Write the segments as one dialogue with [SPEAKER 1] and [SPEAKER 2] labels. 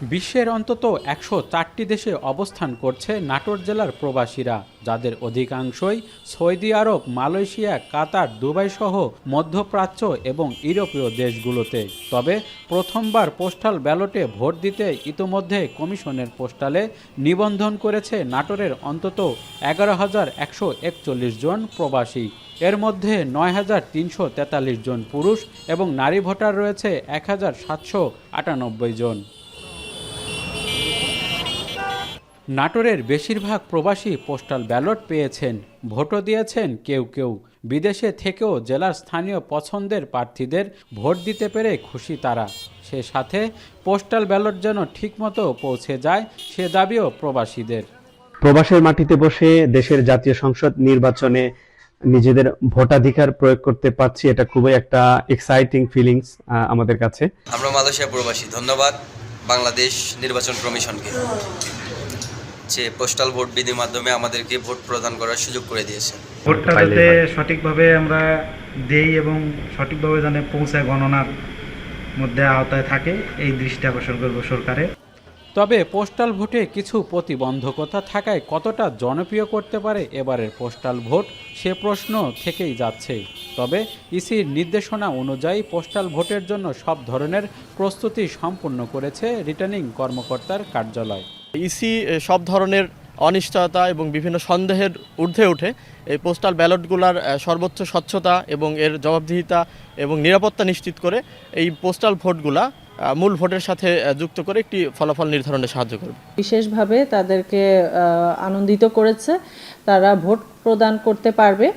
[SPEAKER 1] বিশ্বের অন্তত ১০৪টি দেশে অবস্থান করছে নাটোর জেলার প্রবাসীরা, যাদের অধিকাংশই সৌদি আরব, মালয়েশিয়া, কাতার, দুবাই সহ মধ্যপ্রাচ্য এবং ইউরোপীয় দেশগুলোতে। তবে প্রথমবার পোস্টাল ব্যালটে ভোট দিতে ইতোমধ্যে কমিশনের পোস্টালে নিবন্ধন করেছে নাটোরের অন্তত ১১,১৪১ জন প্রবাসী। এর মধ্যে ৯,৩৪৩ জন পুরুষ এবং নারী ভোটার রয়েছে ১,৭৯৮ জন। নাটোরের বেশিরভাগ প্রবাসী পোস্টাল ব্যালট পেয়েছেন, ভোটও দিয়েছেন কেউ কেউ। বিদেশে থেকেও জেলার স্থানীয় পছন্দের প্রার্থীদের ভোট দিতে পেরে খুশি তারা। সে সাথে পোস্টাল ব্যালট যেন ঠিকমতো পৌঁছে যায় সে দাবিও প্রবাসীদের।
[SPEAKER 2] প্রবাসের মাটিতে বসে দেশের জাতীয় সংসদ নির্বাচনে নিজেদের ভোটাধিকার প্রয়োগ করতে পারছি, এটা খুবই একটা এক্সাইটিং ফিলিংস আমাদের কাছে।
[SPEAKER 3] আমরা মালয়েশিয়া প্রবাসী, ধন্যবাদ বাংলাদেশ নির্বাচন কমিশনকে, যে পোস্টাল ভোট বিধির মাধ্যমে আমাদেরকে ভোট প্রদান করার সুযোগ করে দিয়েছে।
[SPEAKER 4] ভোটটা যাতে সঠিকভাবে আমরা দেই এবং সঠিকভাবে যেন পৌঁছায় গণনার মধ্যে আওতায় থাকে, এই দৃষ্টি আকর্ষণ করব সরকারের।
[SPEAKER 1] তবে পোস্টাল ভোটে কিছু প্রতিবন্ধকতা থাকায় কতটা জনপ্রিয় করতে পারে এবারের পোস্টাল ভোট, সে প্রশ্ন থেকেই যাচ্ছে। তবে ইসির নির্দেশনা অনুযায়ী পোস্টাল ভোটের জন্য সব ধরনের প্রস্তুতি সম্পূর্ণ করেছে রিটার্নিং কর্মকর্তার কার্যালয়।
[SPEAKER 5] ইসি সব ধরনের অনিশ্চয়তা এবং বিভিন্ন সন্দেহের ঊর্ধ্বে উঠে এই পোস্টাল ব্যালটগুলোর সর্বোচ্চ স্বচ্ছতা এবং এর জবাবদিহিতা এবং নিরাপত্তা নিশ্চিত করে এই পোস্টাল ভোটগুলা মূল ভোটের সাথে যুক্ত করে একটি ফলাফল নির্ধারণে সাহায্য করবে।
[SPEAKER 6] বিশেষভাবে তাদেরকে আনন্দিত করেছে, তারা ভোট প্রদান করতে পারবে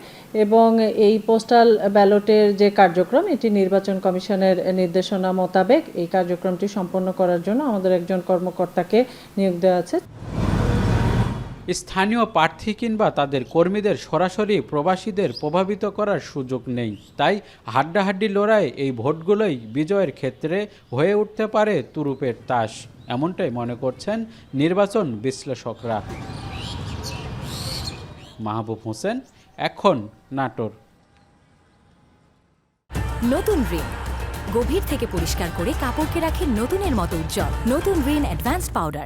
[SPEAKER 6] এবং এই পোস্টাল ব্যালটের যে কার্যক্রম, এটি নির্বাচন কমিশনের নির্দেশনা মোতাবেক এই কার্যক্রমটি সম্পন্ন করার জন্য আমাদের একজন কর্মকর্তাকে নিয়োগ দেওয়া আছে।
[SPEAKER 1] স্থানীয় প্রার্থী কিংবা তাদের কর্মীদের সরাসরি প্রবাসীদের প্রভাবিত করার সুযোগ নেই, তাই হাড্ডাহাড্ডি লড়াই এই ভোটগুলোই বিজয়ের ক্ষেত্রে হয়ে উঠতে পারে তুরুপের তাস, এমনটাই মনে করছেন নির্বাচন বিশ্লেষকরা। মাহবুব হোসেন, এখন, নাটোর।
[SPEAKER 7] নতুন রিন গভীর থেকে পরিষ্কার করে কাপড়কে রাখে নতুনের মতো উজ্জ্বল। নতুন রিন অ্যাডভান্সড পাউডার।